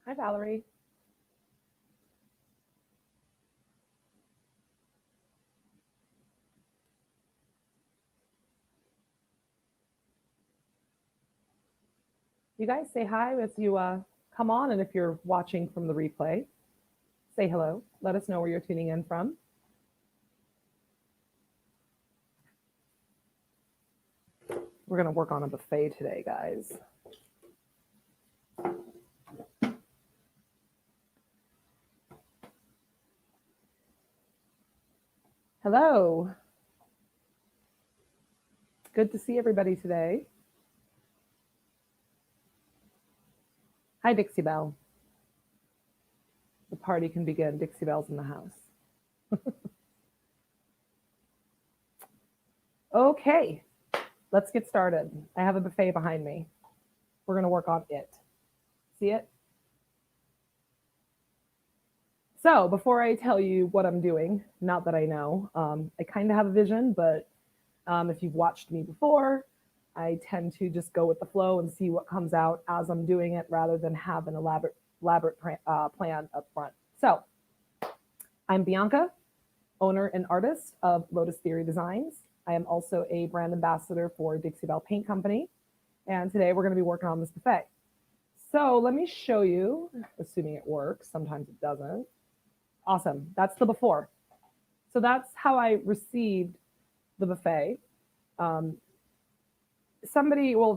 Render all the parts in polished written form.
Hi, Valerie. You guys say hi as you come on, and if you're watching from the replay, say hello. Let us know where you're tuning in from. We're going to work on a buffet today, guys. Hello. Good to see everybody today. Hi, Dixie Belle. The party can begin. Dixie Belle's in the house. Okay, let's get started. I have a buffet behind me. We're going to work on it. See it? So before I tell you what I'm doing, not that I know, I kind of have a vision, but if you've watched me before, I tend to just go with the flow and see what comes out as I'm doing it rather than have an elaborate plan up front. So I'm Bianca, owner and artist of Lotus Theory Designs. I am also a brand ambassador for Dixie Belle Paint Company. And today we're going to be working on this buffet. So let me show you, assuming it works. Sometimes it doesn't. Awesome. That's the before. So that's how I received the buffet. The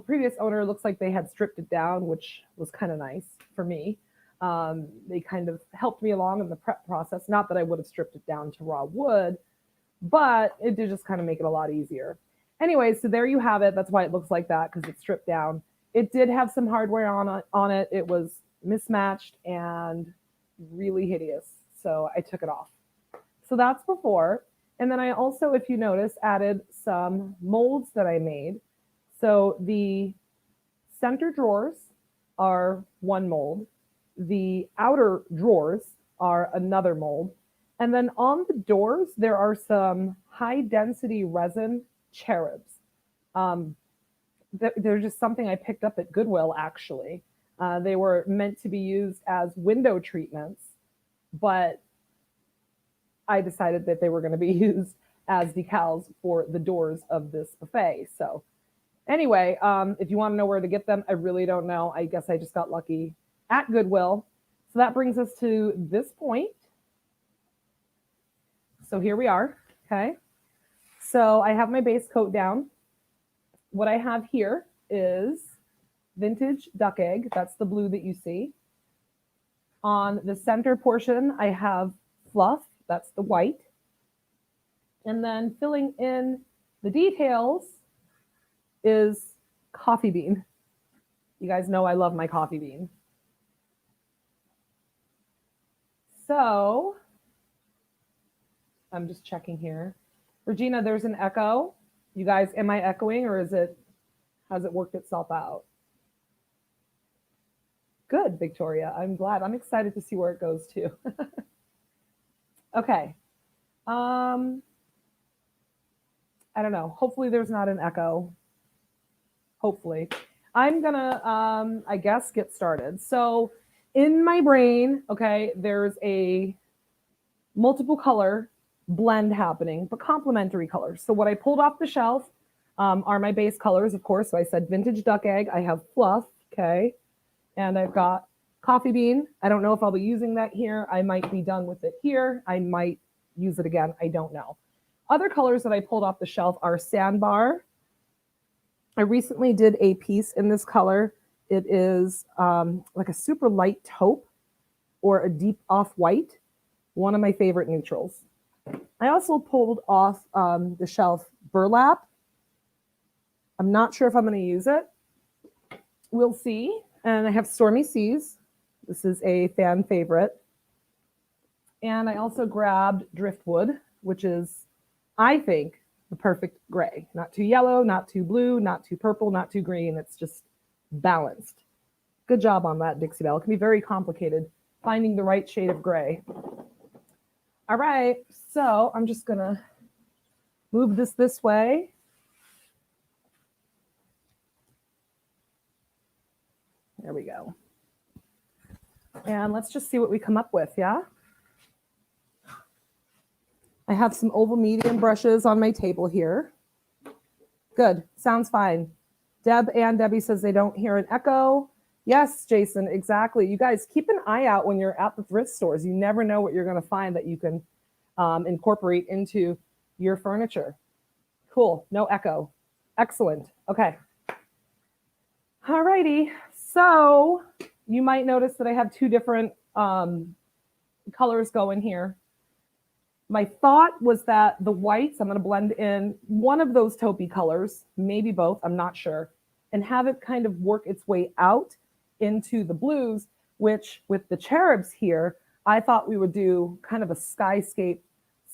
previous owner looks like they had stripped it down, which was kind of nice for me. They kind of helped me along in the prep process. Not that I would have stripped it down to raw wood, but it did just kind of make it a lot easier. Anyway, so there you have it. That's why it looks like that, because it's stripped down. It did have some hardware on it. It was mismatched and really hideous. So I took it off. So that's before. And then I also, if you notice, added some molds that I made. So the center drawers are one mold. The outer drawers are another mold. And then on the doors, there are some high density resin cherubs. They're just something I picked up at Goodwill, actually. They were meant to be used as window treatments, but I decided that they were going to be used as decals for the doors of this buffet. So anyway, if you want to know where to get them, I really don't know. I guess I just got lucky at Goodwill. So that brings us to this point. So here we are. Okay. So I have my base coat down. What I have here is vintage duck egg. That's the blue that you see. On the center portion, I have fluff. That's the white. And then filling in the details is coffee bean. You guys know I love my coffee bean. So I'm just checking here. Regina, there's an echo. You guys, am I echoing, or has it worked itself out? Good, Victoria. I'm glad. I'm excited to see where it goes too. Okay. I don't know. Hopefully there's not an echo. Hopefully. I'm gonna, I guess, get started. So in my brain, okay, there's a multiple color blend happening, but complementary colors. So what I pulled off the shelf are my base colors, of course. So I said vintage duck egg. I have fluff, okay, and I've got coffee bean. I don't know if I'll be using that here. I might be done with it here. I might use it again. I don't know. Other colors that I pulled off the shelf are sandbar. I recently did a piece in this color. It is like a super light taupe or a deep off-white, one of my favorite neutrals. I also pulled off the shelf burlap. I'm not sure if I'm going to use it. We'll see. And I have Stormy Seas. This is a fan favorite. And I also grabbed Driftwood, which is, I think, the perfect gray. Not too yellow, not too blue, not too purple, not too green. It's just balanced. Good job on that, Dixie Belle. It can be very complicated finding the right shade of gray. All right, so I'm just going to move this way. There we go. And let's just see what we come up with, yeah? I have some oval medium brushes on my table here. Good, sounds fine. Debbie says they don't hear an echo. Yes, Jason, exactly. You guys keep an eye out when you're at the thrift stores. You never know what you're gonna find that you can incorporate into your furniture. Cool, no echo. Excellent, okay. All righty, so you might notice that I have two different colors going here. My thought was that the whites, I'm going to blend in one of those taupey colors, maybe both, I'm not sure, and have it kind of work its way out into the blues, which with the cherubs here, I thought we would do kind of a skyscape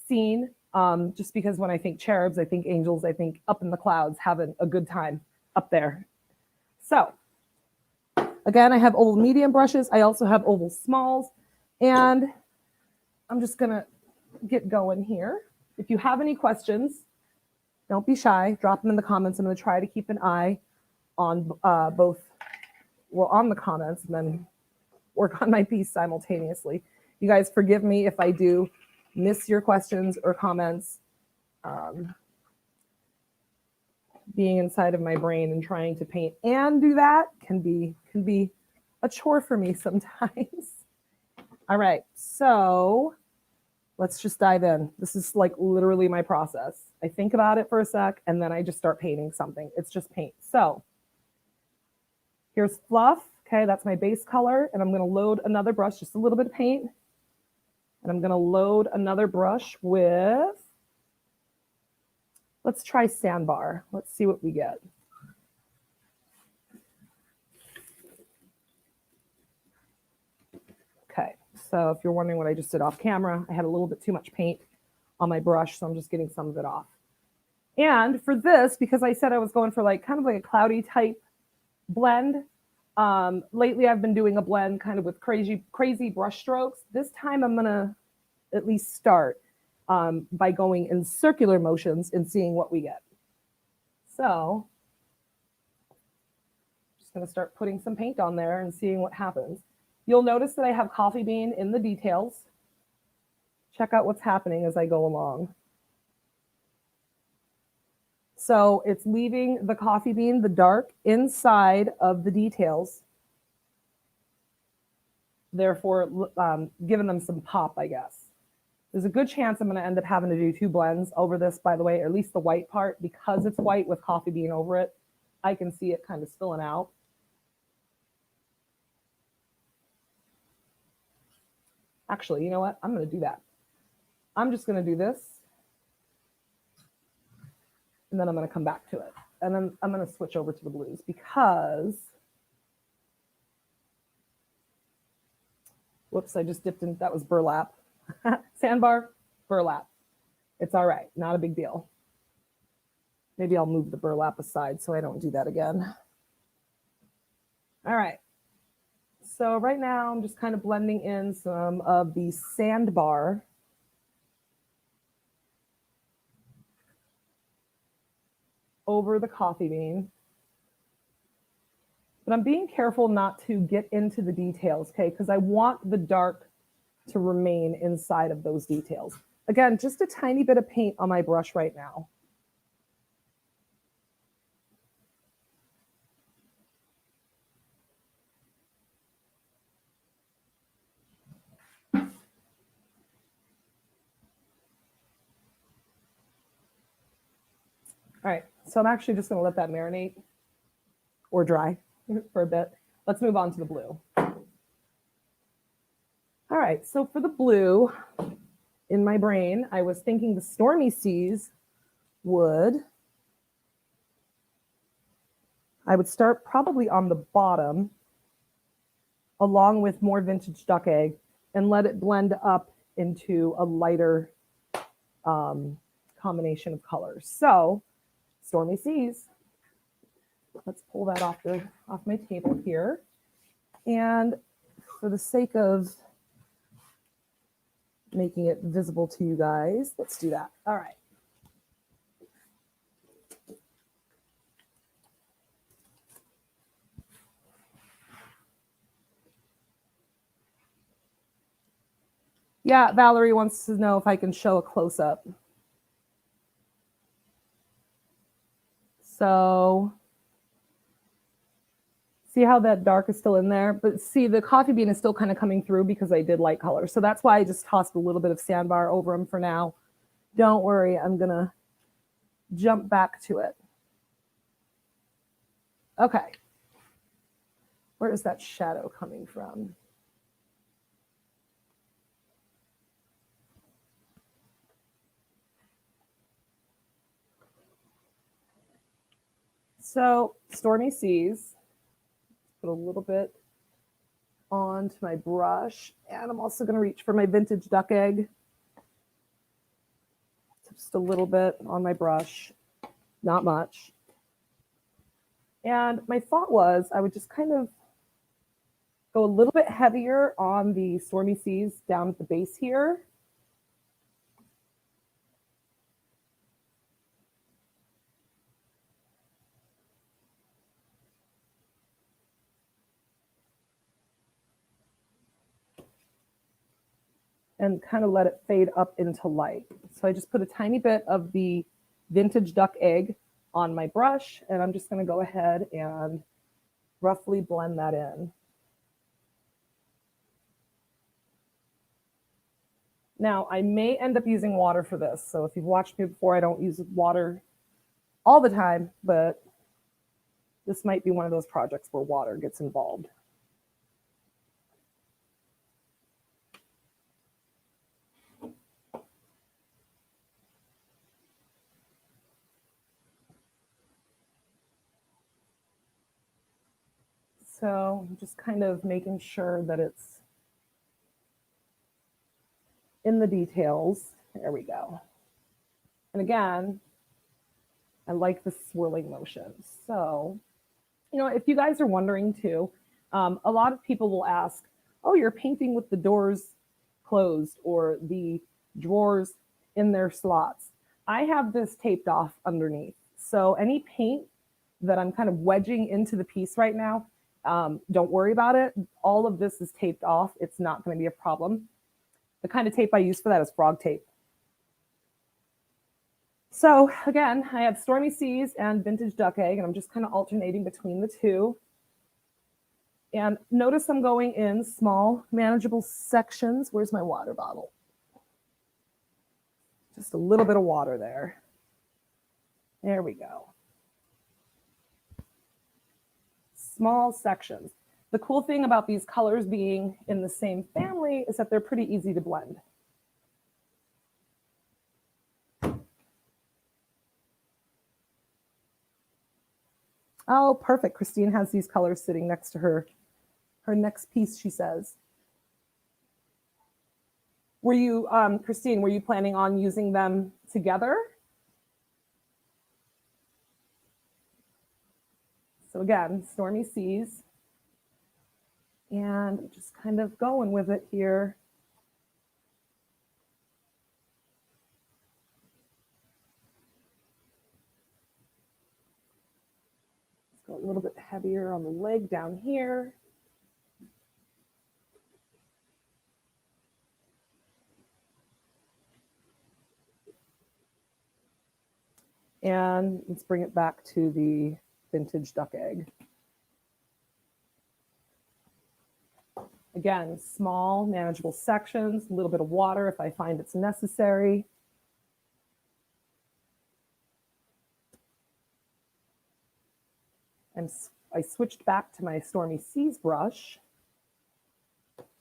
scene, just because when I think cherubs, I think angels, I think up in the clouds having a good time up there. So again, I have oval medium brushes. I also have oval smalls, and I'm just going to get going here. If you have any questions, don't be shy. Drop them in the comments. I'm going to try to keep an eye on on the comments and then work on my piece simultaneously. You guys forgive me if I do miss your questions or comments. Being inside of my brain and trying to paint and do that can be a chore for me sometimes. All right, so let's just dive in. This is like literally my process. I think about it for a sec and then I just start painting something. It's just paint. So here's Fluff. Okay, that's my base color. And I'm going to load another brush, just a little bit of paint. And I'm going to load another brush with, let's try Sandbar. Let's see what we get. Okay, so if you're wondering what I just did off camera, I had a little bit too much paint on my brush, so I'm just getting some of it off. And for this, because I said I was going for like kind of like a cloudy type blend, lately I've been doing a blend kind of with crazy brush strokes. This time I'm gonna at least start by going in circular motions and seeing what we get. So I'm just gonna start putting some paint on there and seeing what happens. You'll notice that I have coffee bean in the details. Check out what's happening as I go along. So it's leaving the coffee bean, the dark, inside of the details. Therefore, giving them some pop, I guess. There's a good chance I'm going to end up having to do two blends over this, by the way, or at least the white part, because it's white with coffee bean over it. I can see it kind of spilling out. Actually, you know what? I'm going to do that. I'm just going to do this. And then I'm going to come back to it. And then I'm going to switch over to the blues because, whoops, I just dipped in, that was burlap. Sandbar, burlap. It's all right, not a big deal. Maybe I'll move the burlap aside so I don't do that again. All right. So right now I'm just kind of blending in some of the Sandbar over the coffee bean. But I'm being careful not to get into the details, okay? Because I want the dark to remain inside of those details. Again, just a tiny bit of paint on my brush right now. All right, so I'm actually just going to let that marinate or dry for a bit. Let's move on to the blue. All right, so for the blue, in my brain, I was thinking the Stormy Seas I would start probably on the bottom along with more vintage duck egg and let it blend up into a lighter combination of colors. So Stormy Seas, let's pull that off my table here. And for the sake of making it visible to you guys, let's do that. All right. Yeah, Valerie wants to know if I can show a close-up. So see how that dark is still in there? But see, the coffee bean is still kind of coming through because I did light color. So that's why I just tossed a little bit of sandbar over them for now. Don't worry, I'm going to jump back to it. Okay. Where is that shadow coming from? So Stormy Seas, put a little bit onto my brush, and I'm also going to reach for my vintage duck egg. Just a little bit on my brush, not much. And my thought was I would just kind of go a little bit heavier on the Stormy Seas down at the base here. And kind of let it fade up into light. So I just put a tiny bit of the vintage duck egg on my brush, and I'm just going to go ahead and roughly blend that in. Now, I may end up using water for this. So if you've watched me before, I don't use water all the time, but this might be one of those projects where water gets involved. So I'm just kind of making sure that it's in the details. There we go. And again, I like the swirling motion. So, you know, if you guys are wondering too, a lot of people will ask, oh, you're painting with the doors closed or the drawers in their slots. I have this taped off underneath. So any paint that I'm kind of wedging into the piece right now, don't worry about it. All of this is taped off. It's not going to be a problem. The kind of tape I use for that is frog tape. So again, I have Stormy Seas and Vintage Duck Egg, and I'm just kind of alternating between the two. And notice I'm going in small, manageable sections. Where's my water bottle? Just a little bit of water there. There we go. Small sections. The cool thing about these colors being in the same family is that they're pretty easy to blend. Oh, perfect. Christine has these colors sitting next to her next piece, she says. Were you, Christine, were you planning on using them together? So again, Stormy Seas. And just kind of going with it here. Let's go a little bit heavier on the leg down here. And let's bring it back to the Vintage Duck Egg. Again, small, manageable sections, a little bit of water if I find it's necessary. And I switched back to my Stormy Seas brush.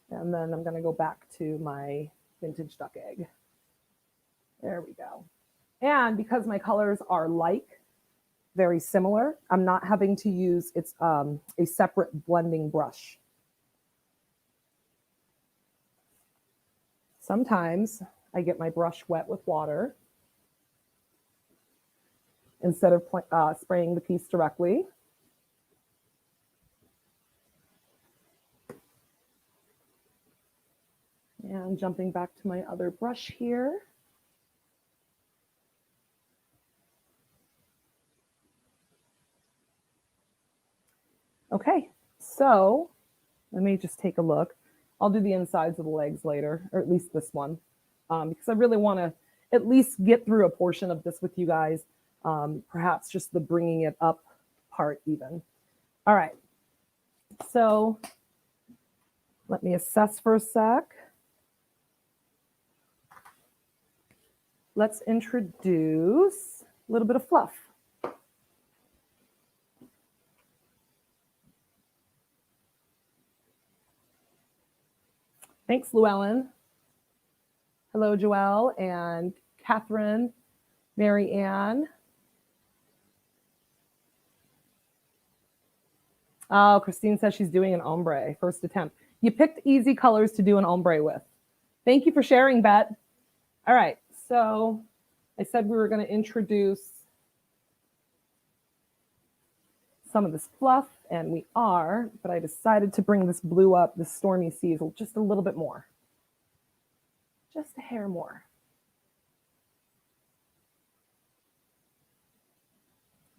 And then I'm going to go back to my Vintage Duck Egg. There we go. And because my colors are like, very similar, I'm not having to use a separate blending brush. Sometimes I get my brush wet with water instead of spraying the piece directly. And jumping back to my other brush here. Okay, so let me just take a look. I'll do the insides of the legs later, or at least this one, because I really want to at least get through a portion of this with you guys. Perhaps just the bringing it up part even. All right. So let me assess for a sec. Let's introduce a little bit of fluff. Thanks, Llewellyn. Hello, Joelle and Catherine, Mary Ann. Oh, Christine says she's doing an ombre, first attempt. You picked easy colors to do an ombre with. Thank you for sharing, Bet. All right, so I said we were going to introduce some of this fluff, and we are, but I decided to bring this blue up, this Stormy Seas, just a little bit more. Just a hair more.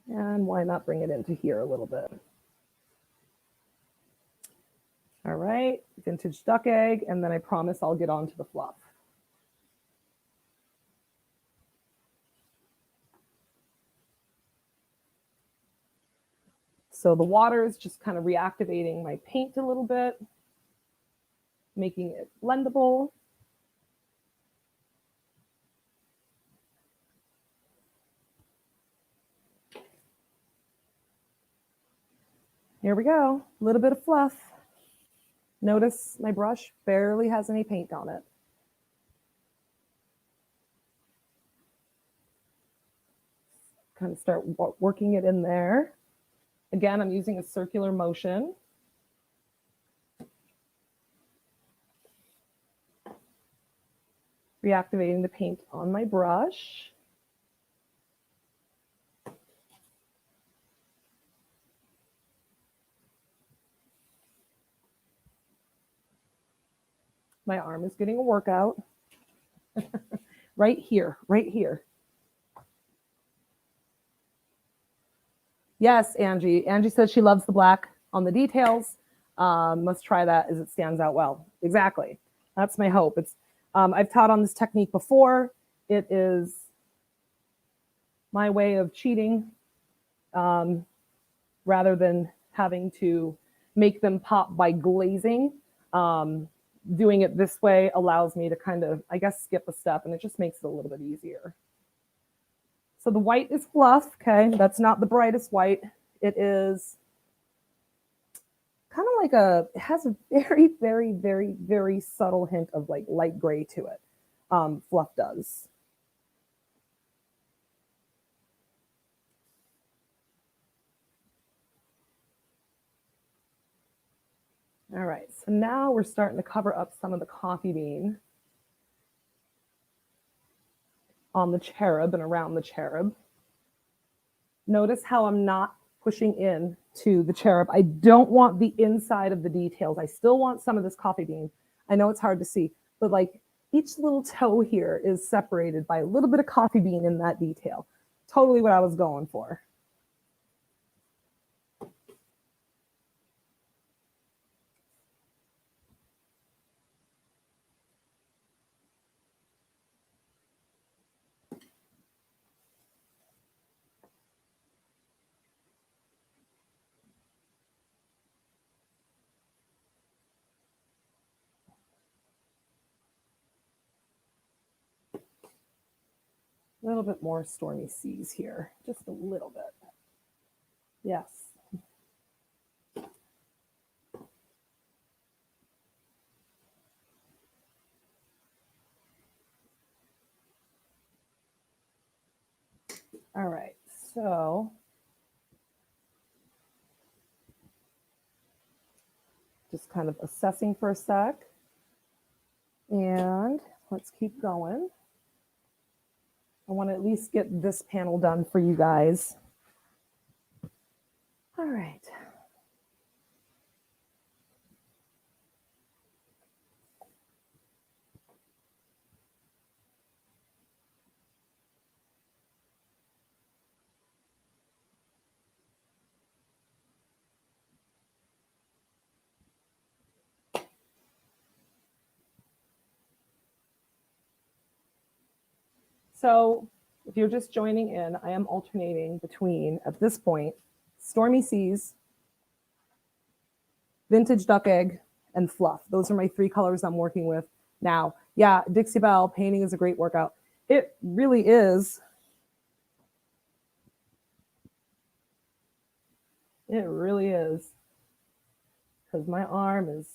And why not bring it into here a little bit? All right, vintage duck egg, and then I promise I'll get on to the fluff. So the water is just kind of reactivating my paint a little bit, making it blendable. Here we go, a little bit of fluff. Notice my brush barely has any paint on it. Kind of start working it in there. Again, I'm using a circular motion. Reactivating the paint on my brush. My arm is getting a workout. Right here, right here. Yes, Angie. Angie says she loves the black on the details. Must try that as it stands out well. Exactly. That's my hope. It's I've taught on this technique before. It is my way of cheating rather than having to make them pop by glazing. Doing it this way allows me to kind of, I guess, skip a step, and it just makes it a little bit easier. So the white is fluff, okay? That's not the brightest white. It is kind of like it has a very, very, very, very subtle hint of like light gray to it. Fluff does. All right, so now we're starting to cover up some of the coffee bean on the cherub and around the cherub. Notice how I'm not pushing in to the cherub. I don't want the inside of the details. I still want some of this coffee bean. I know it's hard to see, but like each little toe here is separated by a little bit of coffee bean in that detail. Totally what I was going for. A little bit more Stormy Seas here, just a little bit. Yes. All right, so just kind of assessing for a sec. And let's keep going. I want to at least get this panel done for you guys. All right. So if you're just joining in, I am alternating between, at this point, Stormy Seas, Vintage Duck Egg, and Fluff. Those are my 3 colors I'm working with now. Yeah, Dixie Belle, painting is a great workout. It really is. It really is. Because my arm is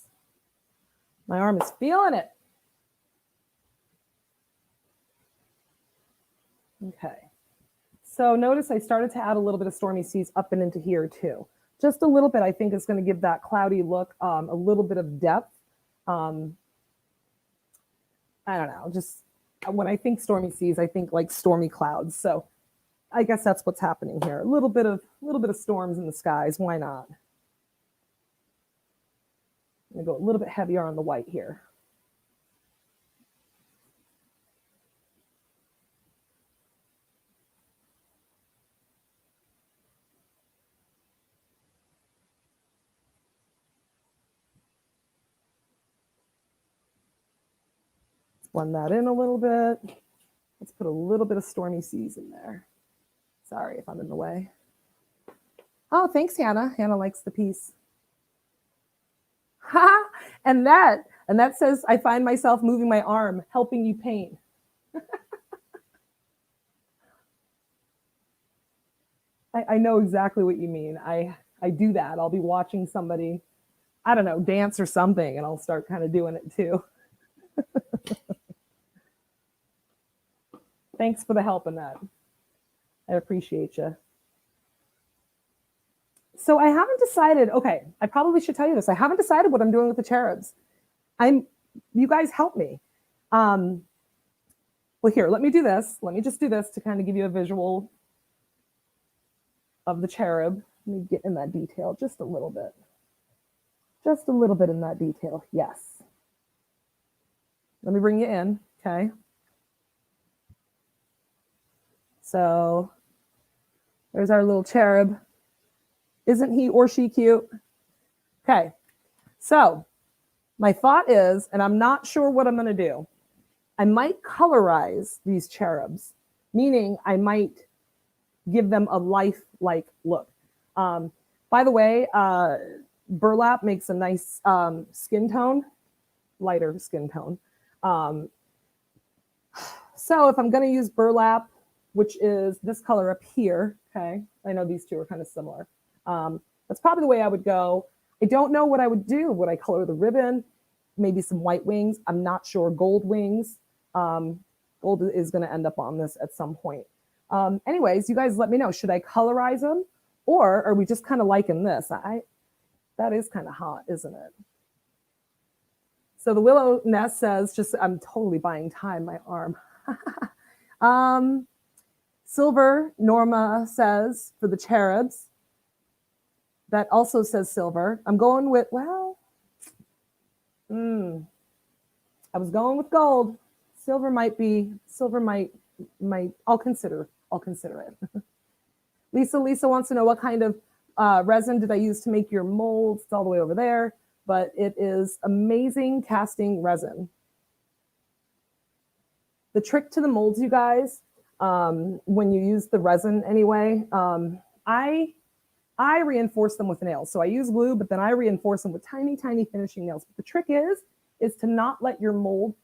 feeling it. Okay. So notice I started to add a little bit of Stormy Seas up and into here too. Just a little bit, I think, is going to give that cloudy look a little bit of depth. I don't know, just when I think Stormy Seas, I think like stormy clouds. So I guess that's what's happening here. A little bit of storms in the skies. Why not? I'm going to go a little bit heavier on the white here. Blend that in a little bit. Let's put a little bit of Stormy Seas in there. Sorry if I'm in the way. Oh, thanks, Hannah. Hannah likes the piece. Ha! And that says, I find myself moving my arm, helping you paint. I know exactly what you mean. I do that. I'll be watching somebody, I don't know, dance or something, and I'll start kind of doing it too. Thanks for the help in that. I appreciate you. So I haven't decided. Okay, I probably should tell you this. I haven't decided what I'm doing with the cherubs. You guys help me. Well, here, let me do this. Let me just do this to kind of give you a visual of the cherub. Let me get in that detail just a little bit. Just a little bit in that detail. Yes. Let me bring you in. Okay. So there's our little cherub. Isn't he or she cute? Okay. So my thought is, and I'm not sure what I'm going to do, I might colorize these cherubs, meaning I might give them a life-like look. By the way, Burlap makes a nice skin tone, lighter skin tone. So if I'm going to use Burlap, which is this color up here, okay, I know these two are kind of similar. That's probably the way I would go. I don't know what I would do. Would I color the ribbon? Maybe some white wings. I'm not sure. Gold wings. Gold is going to end up on this at some point. Anyways, you guys let me know. Should I colorize them, or are we just kind of liking this? That is kind of hot, isn't it? So the Willow Nest says, I'm totally buying time, my arm. Silver, Norma says, for the cherubs. That also says silver. I'm going with, well, I was going with gold. Silver might, I'll consider it. Lisa wants to know what kind of resin did I use to make your molds. It's all the way over there, but it is amazing casting resin. The trick to the molds, you guys, when you use the resin anyway, I reinforce them with nails. So I use glue, but then I reinforce them with tiny, tiny finishing nails. But the trick is to not let your mold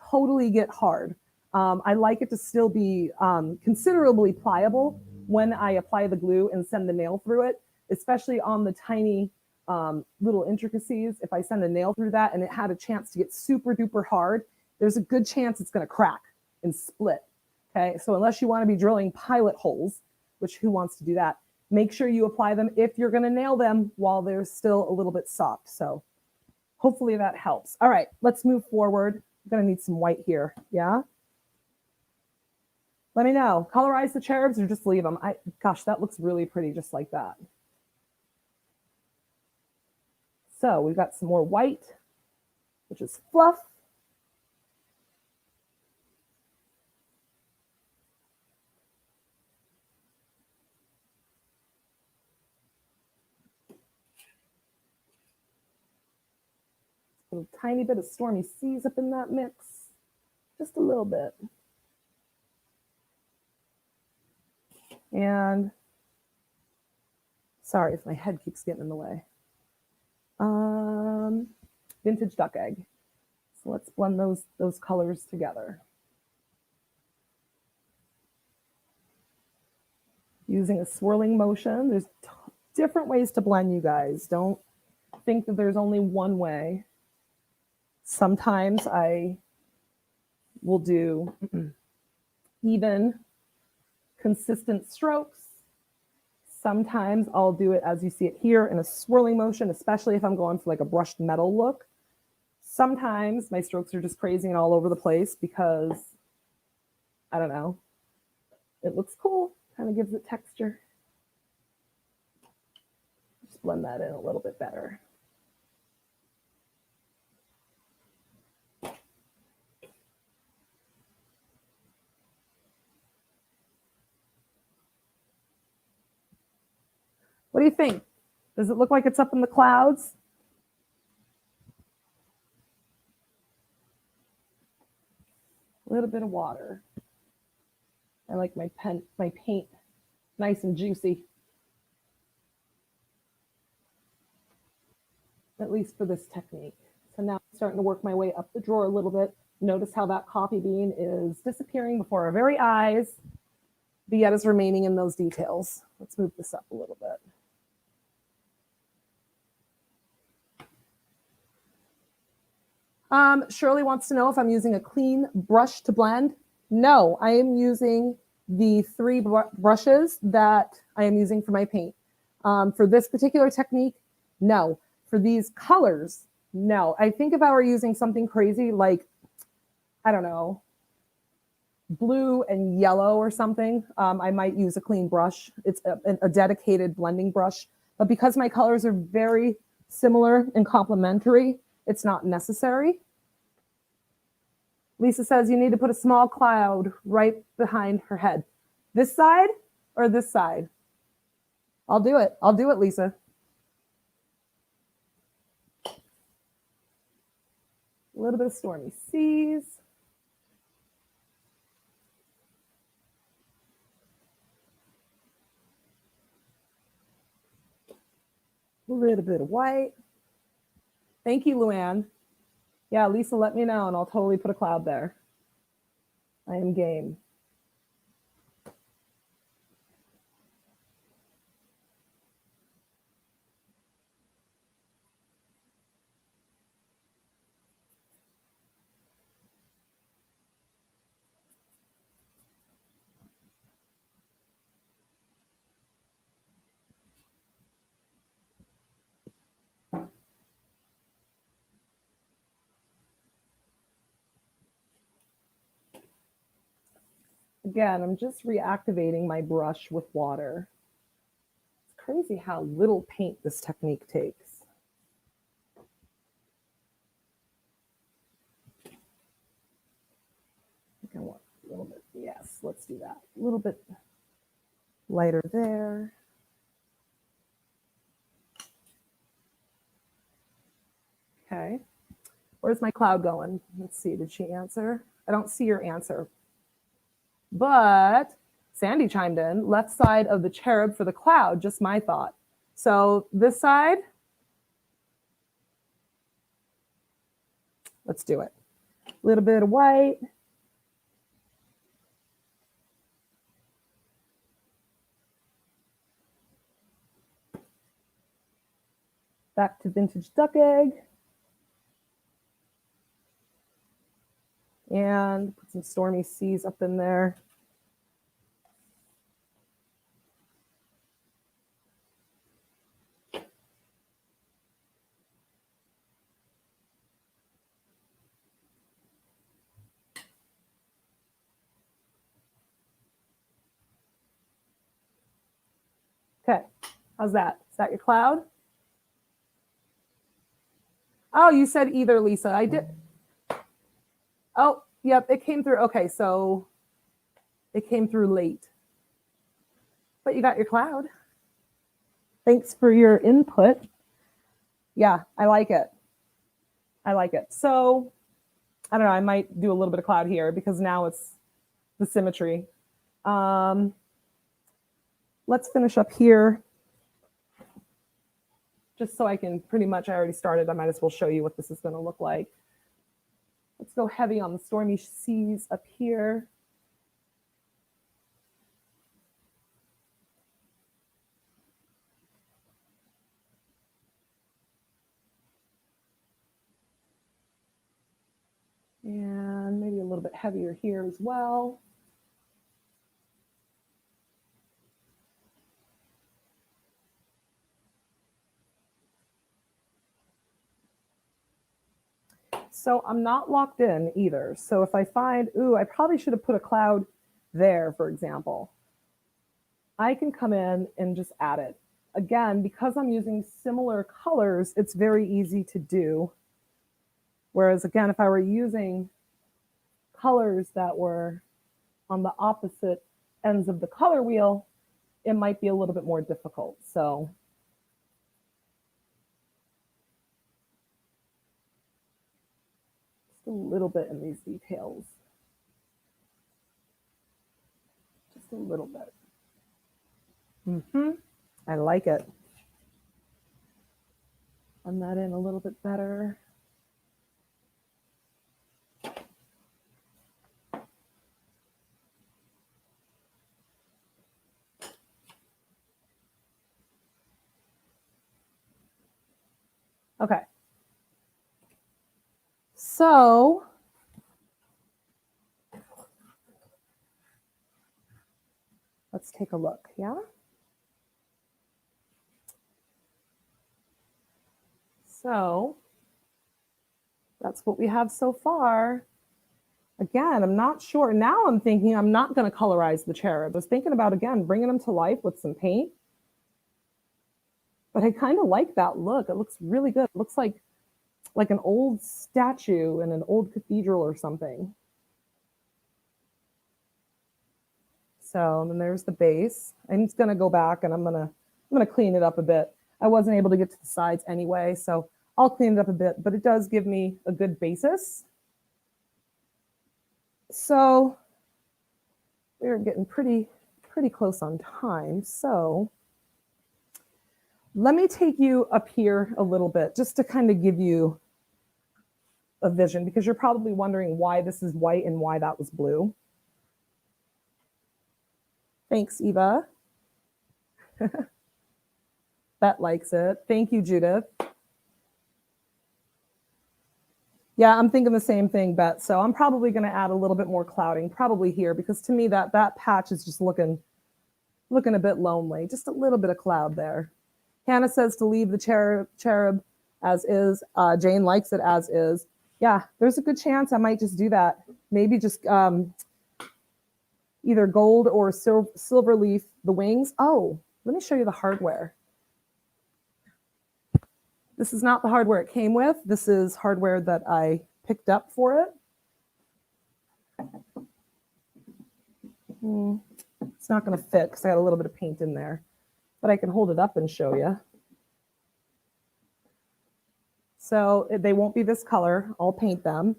totally get hard. I like it to still be considerably pliable when I apply the glue and send the nail through it, especially on the tiny little intricacies. If I send a nail through that and it had a chance to get super duper hard, there's a good chance it's going to crack and split. Okay, so unless you want to be drilling pilot holes, which who wants to do that, make sure you apply them if you're going to nail them while they're still a little bit soft. So hopefully that helps. All right, let's move forward. I'm going to need some white here. Yeah? Let me know. Colorize the cherubs or just leave them. Gosh, that looks really pretty just like that. So we've got some more white, which is Fluff. A tiny bit of Stormy Seas up in that mix. Just a little bit. And sorry if my head keeps getting in the way. Vintage duck egg. So let's blend those colors together. Using a swirling motion. There's different ways to blend, you guys. Don't think that there's only one way. Sometimes I will do even, consistent strokes. Sometimes I'll do it as you see it here in a swirling motion, especially if I'm going for like a brushed metal look. Sometimes my strokes are just crazy and all over the place because, I don't know, it looks cool, kind of gives it texture. Just blend that in a little bit better. What do you think? Does it look like it's up in the clouds? A little bit of water. I like my paint nice and juicy. At least for this technique. So now I'm starting to work my way up the drawer a little bit. Notice how that coffee bean is disappearing before our very eyes, but yet is remaining in those details. Let's move this up a little bit. Shirley wants to know if I'm using a clean brush to blend. No, I am using the 3 brushes that I am using for my paint. For this particular technique, no. For these colors, no. I think if I were using something crazy like, I don't know, blue and yellow or something, I might use a clean brush. It's a dedicated blending brush. But because my colors are very similar and complementary, it's not necessary. Lisa says you need to put a small cloud right behind her head. This side or this side? I'll do it. I'll do it, Lisa. A little bit of stormy seas. A little bit of white. Thank you, Luann. Yeah, Lisa, let me know and I'll totally put a cloud there. I am game. Again, I'm just reactivating my brush with water. It's crazy how little paint this technique takes. I think I want a little bit, yes, let's do that. A little bit lighter there. Okay, where's my cloud going? Let's see, did she answer? I don't see your answer. But Sandy chimed in, left side of the cherub for the cloud, just my thought. So this side, let's do it. A little bit of white. Back to vintage duck egg. And put some stormy seas up in there. Okay, how's that? Is that your cloud? Oh, you said either, Lisa. I did. Oh, yep, it came through. Okay, so it came through late. But you got your cloud. Thanks for your input. Yeah, I like it. I like it. So, I don't know, I might do a little bit of cloud here because now it's the symmetry. let's finish up here. Just so I can pretty much, I already started, I might as well show you what this is going to look like. Let's go heavy on the stormy seas up here. And maybe a little bit heavier here as well. So I'm not locked in either. So if I find, ooh, I probably should have put a cloud there, for example, I can come in and just add it. Again, because I'm using similar colors, it's very easy to do. Whereas again, if I were using colors that were on the opposite ends of the color wheel, it might be a little bit more difficult. So just a little bit in these details. Just a little bit. I like it. Blend that in a little bit better. Okay. So let's take a look, yeah? So that's what we have so far. Again, I'm not sure. Now I'm thinking I'm not going to colorize the cherub. I was thinking about, again, bringing them to life with some paint. But I kind of like that look. It looks really good. It looks like an old statue in an old cathedral or something. So then there's the base. I'm just going to go back and I'm going to clean it up a bit. I wasn't able to get to the sides anyway, so I'll clean it up a bit, but it does give me a good basis. So we're getting pretty close on time. So let me take you up here a little bit just to kind of give you a vision, because you're probably wondering why this is white and why that was blue. Thanks, Eva. Bet likes it. Thank you, Judith. Yeah, I'm thinking the same thing, Bet. So I'm probably going to add a little bit more clouding, probably here, because to me that patch is just looking a bit lonely. Just a little bit of cloud there. Hannah says to leave the cherub as is. Jane likes it as is. Yeah, there's a good chance I might just do that. Maybe just either gold or silver leaf the wings. Oh, let me show you the hardware. This is not the hardware it came with. This is hardware that I picked up for it. It's not going to fit because I got a little bit of paint in there, but I can hold it up and show you. So they won't be this color. I'll paint them.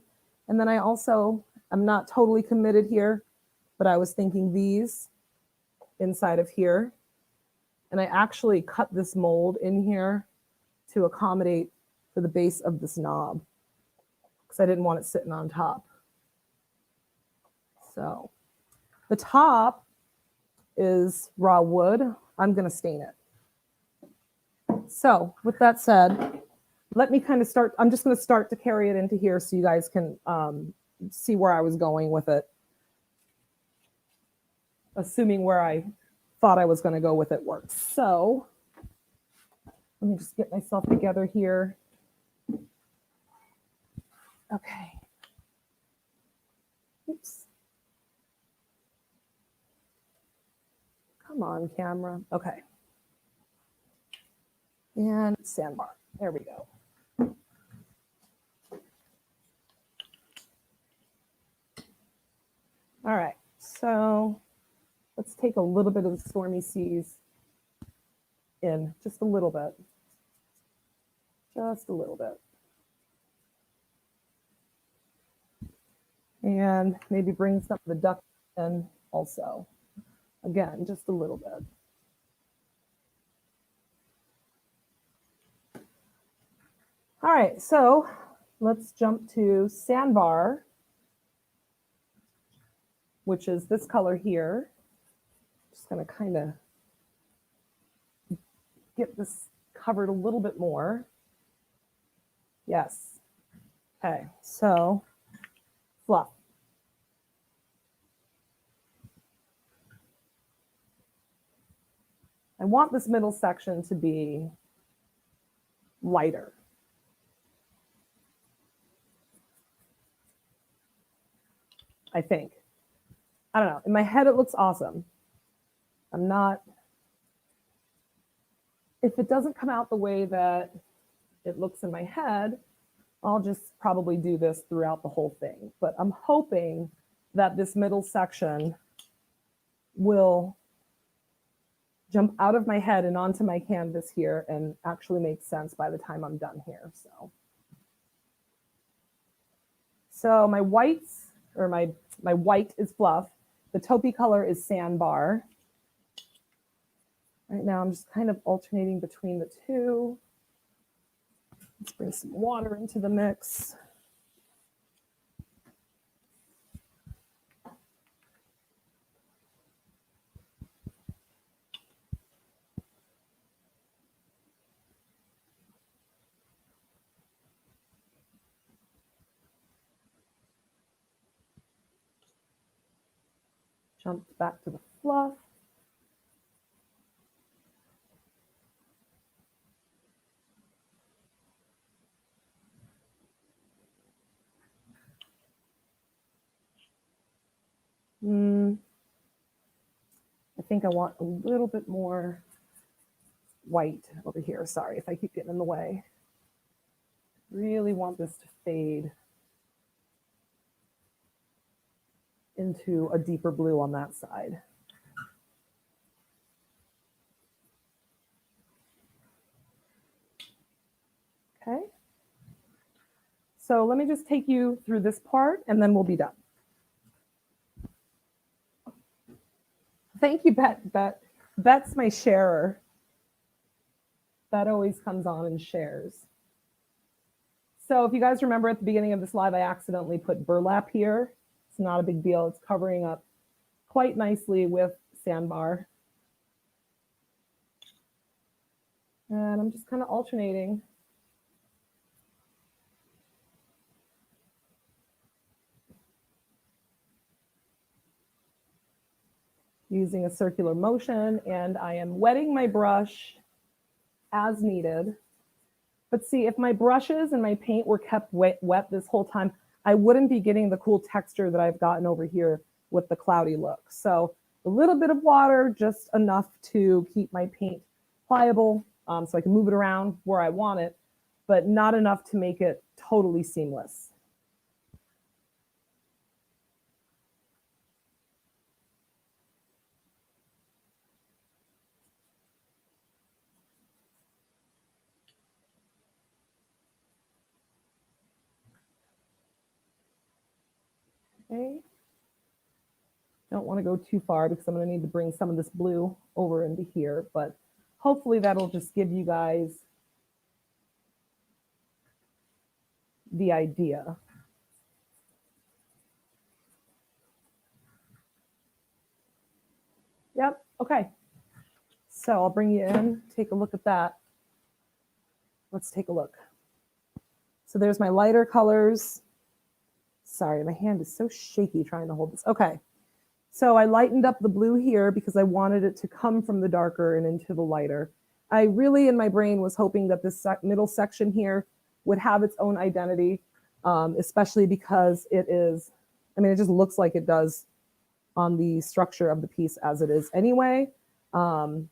And then I'm not totally committed here, but I was thinking these inside of here. And I actually cut this mold in here to accommodate for the base of this knob because I didn't want it sitting on top. So the top is raw wood. I'm going to stain it. So with that said, let me kind of start. I'm just going to start to carry it into here so you guys can see where I was going with it. Assuming where I thought I was going to go with it works. So let me just get myself together here. Okay. Oops. Come on, camera. Okay. And sandbar. There we go. All right. So let's take a little bit of the stormy seas in, just a little bit. Just a little bit. And maybe bring some of the duck in also. Again, just a little bit. All right, so let's jump to Sandbar, which is this color here. Just going to kind of get this covered a little bit more. Yes. Okay, so Fluff. I want this middle section to be lighter. I think. I don't know. In my head, it looks awesome. I'm not. If it doesn't come out the way that it looks in my head, I'll just probably do this throughout the whole thing. But I'm hoping that this middle section will jump out of my head and onto my canvas here and actually make sense by the time I'm done here. So my whites, or my white is Fluff. The taupey color is Sandbar. Right now I'm just kind of alternating between the two. Let's bring some water into the mix. Jump back to the Fluff. I think I want a little bit more white over here. Sorry if I keep getting in the way. Really want this to fade into a deeper blue on that side. Okay. So let me just take you through this part and then we'll be done. Thank you, Bet. Bet's my sharer. Bet always comes on and shares. So if you guys remember at the beginning of this live, I accidentally put burlap here. It's not a big deal. It's covering up quite nicely with Sandbar. And I'm just kind of alternating. Using a circular motion, and I am wetting my brush as needed. But see, if my brushes and my paint were kept wet this whole time, I wouldn't be getting the cool texture that I've gotten over here with the cloudy look. So a little bit of water, just enough to keep my paint pliable so I can move it around where I want it, but not enough to make it totally seamless. Okay. Don't want to go too far because I'm going to need to bring some of this blue over into here, but hopefully that'll just give you guys the idea. Yep, okay. So I'll bring you in, take a look at that. Let's take a look. So there's my lighter colors. Sorry, my hand is so shaky trying to hold this. Okay. So I lightened up the blue here because I wanted it to come from the darker and into the lighter. I really, in my brain, was hoping that this middle section here would have its own identity, especially because it is, I mean, it just looks like it does on the structure of the piece as it is anyway. So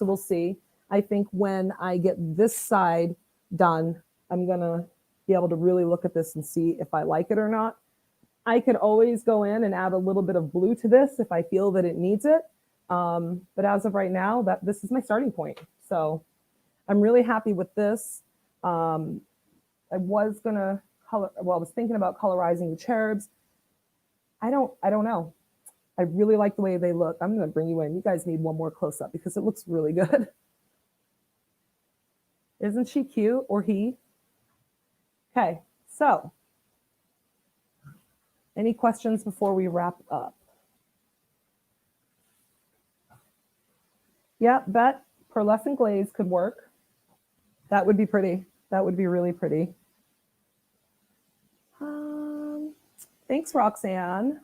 we'll see. I think when I get this side done, I'm going to be able to really look at this and see if I like it or not. I could always go in and add a little bit of blue to this if I feel that it needs it. But as of right now, this is my starting point. So I'm really happy with this. I was gonna color, well, I was thinking about colorizing the cherubs. I don't know. I really like the way they look. I'm gonna bring you in. You guys need one more close up because it looks really good. Isn't she cute, or he? Okay, so any questions before we wrap up? Yeah, bet pearlescent glaze could work. That would be pretty. That would be really pretty. Thanks, Roxanne.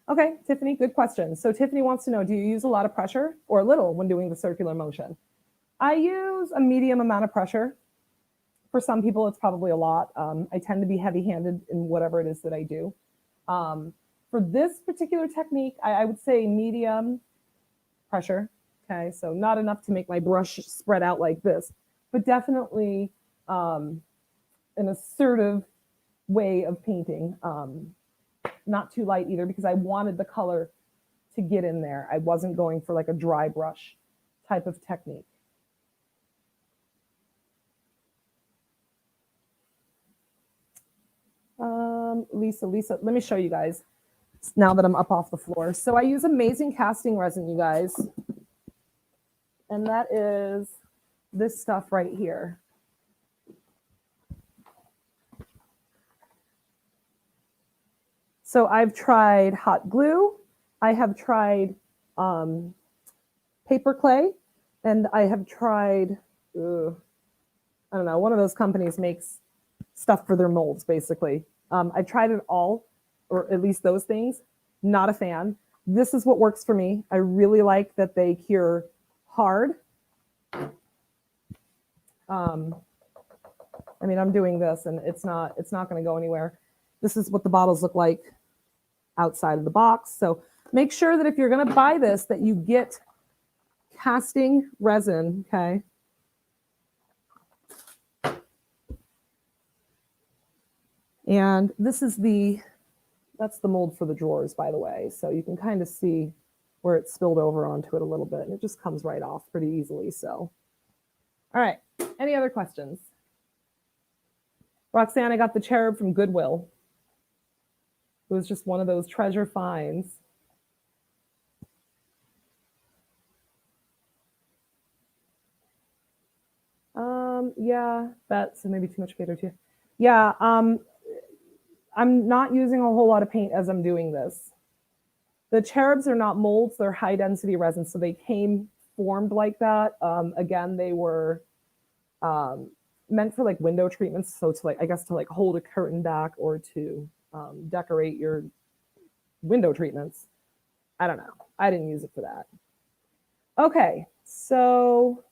Okay, Tiffany, good question. So Tiffany wants to know, do you use a lot of pressure or little when doing the circular motion? I use a medium amount of pressure. For some people, it's probably a lot. I tend to be heavy-handed in whatever it is that I do. For this particular technique, I would say medium pressure. Okay, so not enough to make my brush spread out like this, but definitely an assertive way of painting. Not too light either, because I wanted the color to get in there. I wasn't going for like a dry brush type of technique. Lisa, let me show you guys now that I'm up off the floor. So I use amazing casting resin, you guys. And that is this stuff right here. So I've tried hot glue, I have tried paper clay, and I have tried, I don't know, one of those companies makes stuff for their molds, basically. I've tried it all, or at least those things. Not a fan. This is what works for me. I really like that they cure hard. I mean, I'm doing this, and it's not going to go anywhere. This is what the bottles look like outside of the box. So make sure that if you're going to buy this, that you get casting resin, okay? And this is that's the mold for the drawers, by the way. So you can kind of see where it spilled over onto it a little bit, and it just comes right off pretty easily. So, all right, any other questions? Roxanne, I got the cherub from Goodwill. It was just one of those treasure finds. Yeah, that's maybe too much paper too. Yeah, I'm not using a whole lot of paint as I'm doing this. The cherubs are not molds, they're high density resin, so they came formed like that. Again, they were meant for like window treatments, so to like, I guess to like hold a curtain back or to decorate your window treatments. I don't know. I didn't use it for that. Okay, so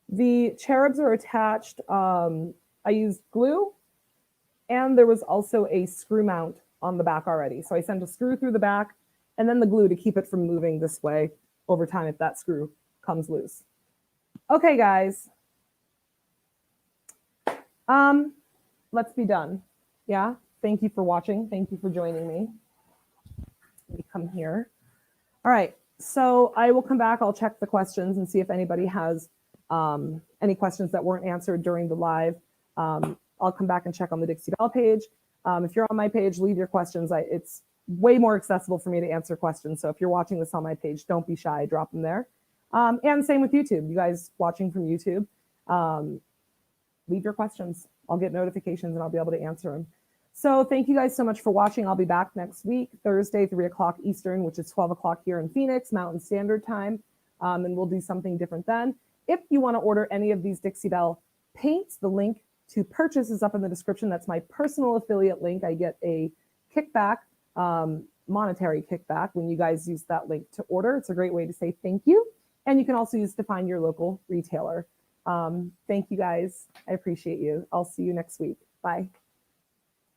the cherubs are attached. I used glue, and there was also a screw mount on the back already. So I sent a screw through the back and then the glue to keep it from moving this way over time if that screw comes loose. Okay, guys. Let's be done. Yeah, thank you for watching. Thank you for joining me. Let me come here. All right, so I will come back. I'll check the questions and see if anybody has any questions that weren't answered during the live. I'll come back and check on the Dixie Belle page. If you're on my page, leave your questions. It's way more accessible for me to answer questions. So if you're watching this on my page, don't be shy, drop them there. And same with YouTube. You guys watching from YouTube, leave your questions. I'll get notifications and I'll be able to answer them. So thank you guys so much for watching. I'll be back next week, Thursday, 3 o'clock Eastern, which is 12 o'clock here in Phoenix, Mountain Standard Time. And we'll do something different then. If you want to order any of these Dixie Belle paints, the link to purchase is up in the description. That's my personal affiliate link. I get a kickback, monetary kickback when you guys use that link to order. It's a great way to say thank you. And you can also use it to find your local retailer. Thank you guys. I appreciate you. I'll see you next week. Bye.